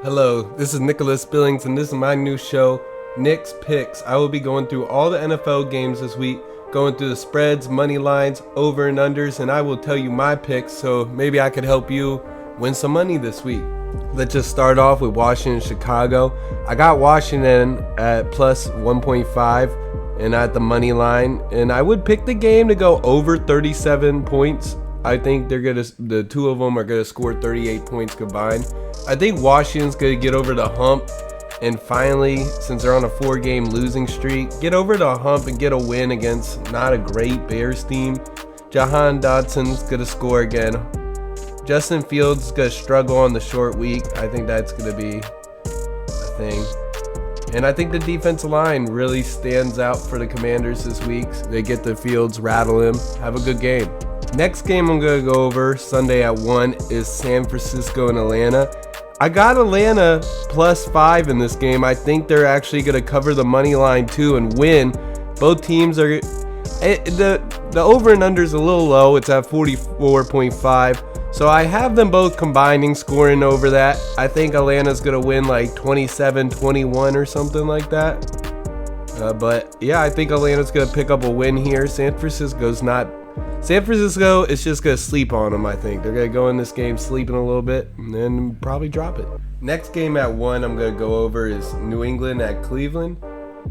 Hello, this is Nicholas Billings, and this is my new show, Nick's Picks. I will be going through all the NFL games this week, going through the spreads, money lines, over and unders, and I will tell you my picks, so maybe I could help you win some money this week. Let's just start off with Washington, Chicago. I got Washington at plus 1.5 and at the money line, and I would pick the game to go over 37 points. I think the two of them are gonna score 38 points combined. I think Washington's gonna get over the hump and finally, since they're on a 4-game losing streak, get over the hump and get a win against not a great Bears team. Jahan Dotson's gonna score again. Justin Fields is gonna struggle on the short week. I think that's gonna be a thing. And I think the defensive line really stands out for the Commanders this week. They get the Fields, rattle him, have a good game. Next game I'm going to go over Sunday at 1 is San Francisco and Atlanta. I got Atlanta plus 5 in this game. I think they're actually going to cover the money line too and win. Both teams are... The over and under is a little low. It's at 44.5. So I have them both combining, scoring over that. I think Atlanta's going to win like 27-21 or something like that. But yeah, I think Atlanta's going to pick up a win here. San Francisco is just going to sleep on them, I think. They're going to go in this game sleeping a little bit and then probably drop it. Next game at 1 I'm going to go over is New England at Cleveland.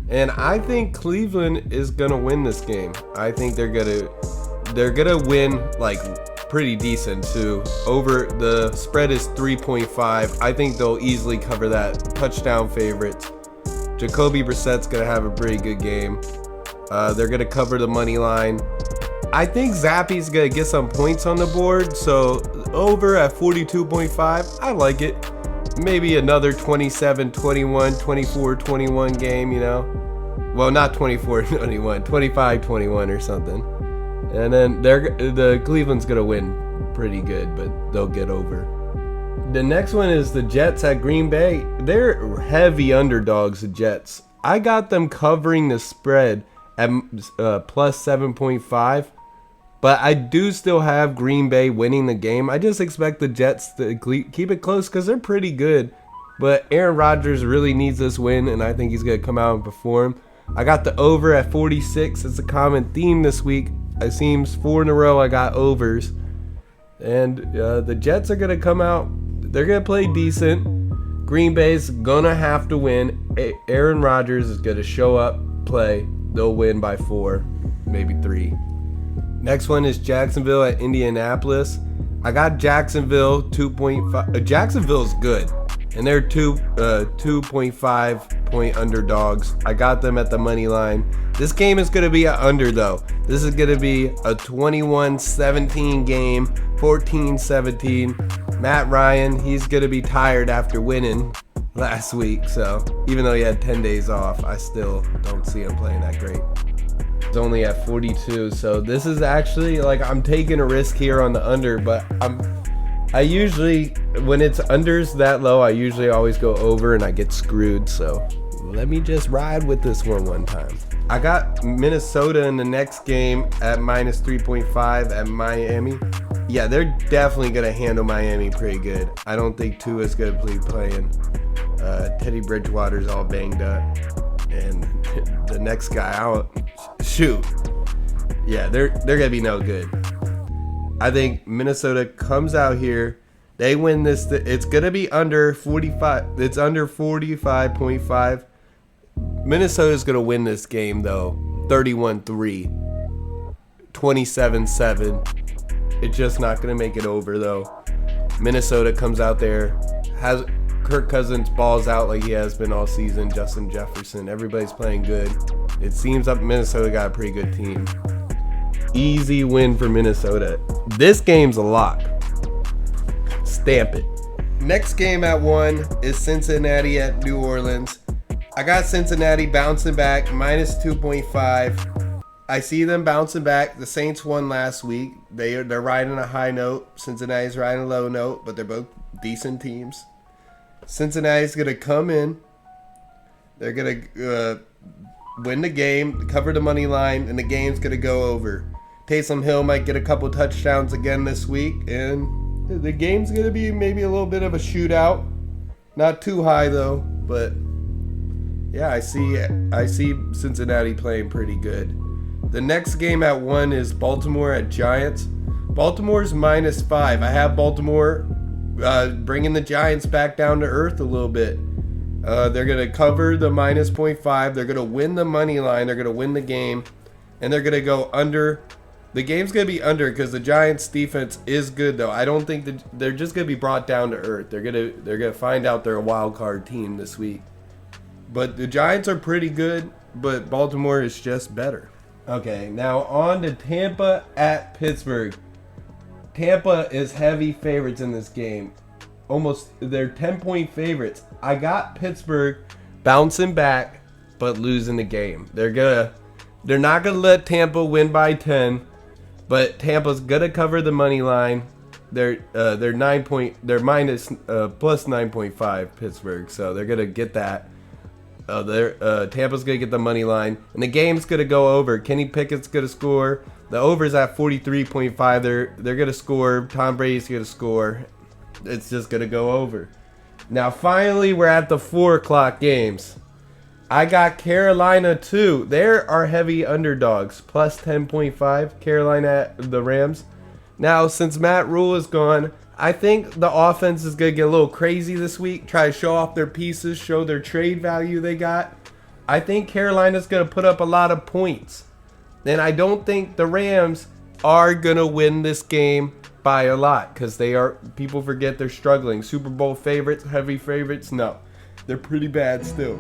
And I think Cleveland is going to win this game. I think they're going to win like pretty decent too. Over the spread is 3.5. I think they'll easily cover that. Touchdown favorites. Jacoby Brissett's going to have a pretty good game. They're going to cover the money line. I think Zappy's going to get some points on the board, so over at 42.5, I like it. Maybe another 27-21, 24-21 game, you know. Well, not 24-21, 25-21 or something. And then the Cleveland's going to win pretty good, but they'll get over. The next one is the Jets at Green Bay. They're heavy underdogs, the Jets. I got them covering the spread at plus 7.5. But I do still have Green Bay winning the game. I just expect the Jets to keep it close because they're pretty good. But Aaron Rodgers really needs this win, and I think he's going to come out and perform. I got the over at 46. It's a common theme this week. It seems 4 in a row I got overs. And the Jets are going to come out. They're going to play decent. Green Bay's going to have to win. Aaron Rodgers is going to show up, play. They'll win by 4, maybe 3. Next one is Jacksonville at Indianapolis. I got Jacksonville 2.5. Jacksonville's good, and they're 2.5 point underdogs. I got them at the money line. This game is going to be an under though. This is going to be a 21-17 game, 14-17. Matt Ryan, he's going to be tired after winning last week. So even though he had 10 days off, I still don't see him playing that great. It's only at 42, so this is actually like I'm taking a risk here on the under, but I usually, when it's unders that low, I usually always go over and I get screwed, so let me just ride with this one time. I got Minnesota in the next game at minus 3.5 at Miami. Yeah, they're definitely going to handle Miami pretty good. I don't think Tua's going to be playing. Teddy Bridgewater's all banged up, and the next guy out. Shoot. Yeah, they're going to be no good. I think Minnesota comes out here. They win this. It's going to be under 45. It's under 45.5. Minnesota's going to win this game, though. 31-3. 27-7. It's just not going to make it over, though. Minnesota comes out there. Has Kirk Cousins balls out like he has been all season. Justin Jefferson. Everybody's playing good. It seems like Minnesota got a pretty good team. Easy win for Minnesota. This game's a lock. Stamp it. Next game at 1 is Cincinnati at New Orleans. I got Cincinnati bouncing back, minus 2.5. I see them bouncing back. The Saints won last week. They're riding a high note. Cincinnati's riding a low note, but they're both decent teams. Cincinnati's going to come in. They're going to win the game, cover the money line, and the game's going to go over. Taysom Hill might get a couple touchdowns again this week, and the game's going to be maybe a little bit of a shootout. Not too high though, but yeah, I see Cincinnati playing pretty good. The next game at 1 is Baltimore at Giants. Baltimore's -5. I have Baltimore bringing the Giants back down to earth a little bit. They're going to cover the -0.5. They're going to win the money line. They're going to win the game. And they're going to go under. The game's going to be under because the Giants defense is good, though. I don't think that they're just going to be brought down to earth. They're going to find out they're a wild card team this week. But the Giants are pretty good, but Baltimore is just better. Okay, now on to Tampa at Pittsburgh. Tampa is heavy favorites in this game. They're 10-point favorites. I got Pittsburgh bouncing back, but losing the game. They're not gonna let Tampa win by 10, but Tampa's gonna cover the money line. They're plus 9.5 Pittsburgh, so they're gonna get that. Tampa's gonna get the money line, and the game's gonna go over. Kenny Pickett's gonna score. The over's at 43.5. They're gonna score. Tom Brady's gonna score. It's just gonna go over. Now finally, we're at the 4 o'clock games. I got Carolina too. There are heavy underdogs, plus 10.5. Carolina at the Rams. Now since Matt Rule is gone, I think the offense is going to get a little crazy this week. Try to show off their pieces, show their trade value they got. I think Carolina's going to put up a lot of points. And I don't think the Rams are going to win this game by a lot because people forget they're struggling. Super Bowl favorites, heavy favorites. No, they're pretty bad still.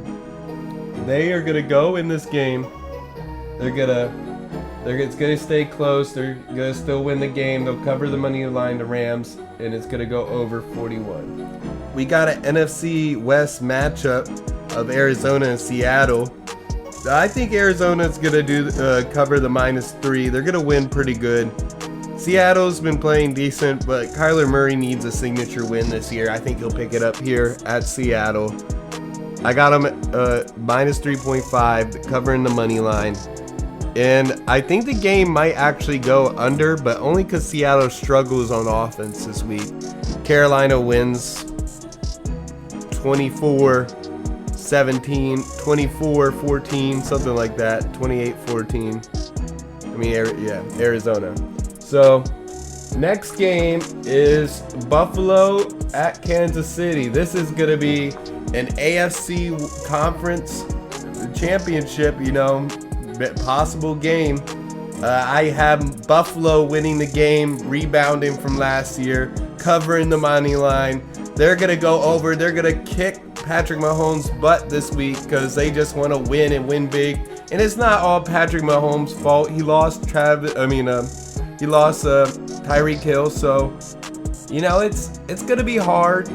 They are going to go in this game. It's going to stay close. They're going to still win the game. They'll cover the money line, the Rams, and it's going to go over 41. We got an NFC West matchup of Arizona and Seattle. I think Arizona's going to cover the -3. They're going to win pretty good. Seattle's been playing decent, but Kyler Murray needs a signature win this year. I think he'll pick it up here at Seattle. I got him -3.5, covering the money line. And I think the game might actually go under, but only because Seattle struggles on offense this week. Carolina wins 24-17, 24-14, something like that, 28-14. Arizona. So, next game is Buffalo at Kansas City. This is going to be an AFC conference championship, possible game. I have Buffalo winning the game, rebounding from last year, covering the money line. They're going to go over. They're going to kick Patrick Mahomes' butt this week because they just want to win and win big. And it's not all Patrick Mahomes' fault. He lost Tyreek Hill, so it's going to be hard.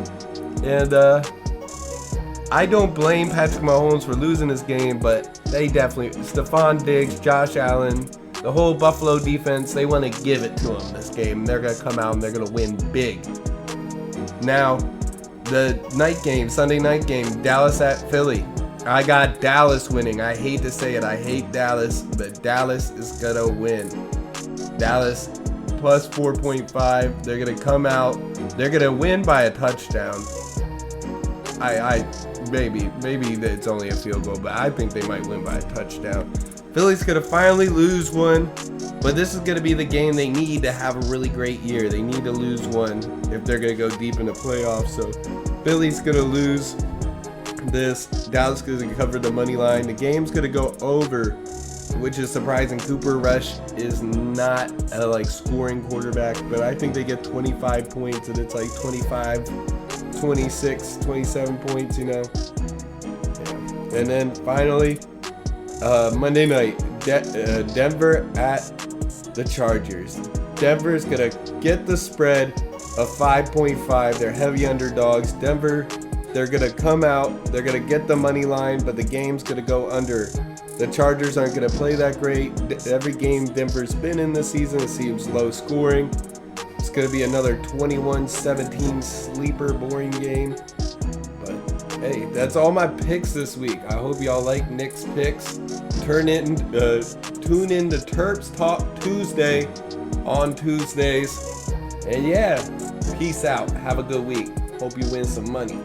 And I don't blame Patrick Mahomes for losing this game, but they definitely, Stephon Diggs, Josh Allen, the whole Buffalo defense, they want to give it to them this game. They're going to come out and they're going to win big. Now, the night game, Sunday night game, Dallas at Philly. I got Dallas winning. I hate to say it. I hate Dallas, but Dallas is going to win. Dallas plus 4.5. They're going to come out. They're going to win by a touchdown. Maybe it's only a field goal, but I think they might win by a touchdown. Philly's going to finally lose one, but this is going to be the game they need to have a really great year. They need to lose one if they're going to go deep in the playoffs. So Philly's going to lose this. Dallas is going to cover the money line. The game's going to go over, which is surprising. Cooper Rush is not a scoring quarterback, but I think they get 25 points, and it's 25, 26, 27 points, Yeah. And then finally, Monday night, Denver at the Chargers. Denver's going to get the spread of 5.5. They're heavy underdogs. Denver, they're going to come out. They're going to get the money line, but the game's going to go under. The Chargers aren't going to play that great. Every game Denver's been in this season, it seems low scoring. It's going to be another 21-17 sleeper boring game. But hey, that's all my picks this week. I hope y'all like Nick's picks. Tune in to Terps Talk Tuesday on Tuesdays. And yeah, peace out. Have a good week. Hope you win some money.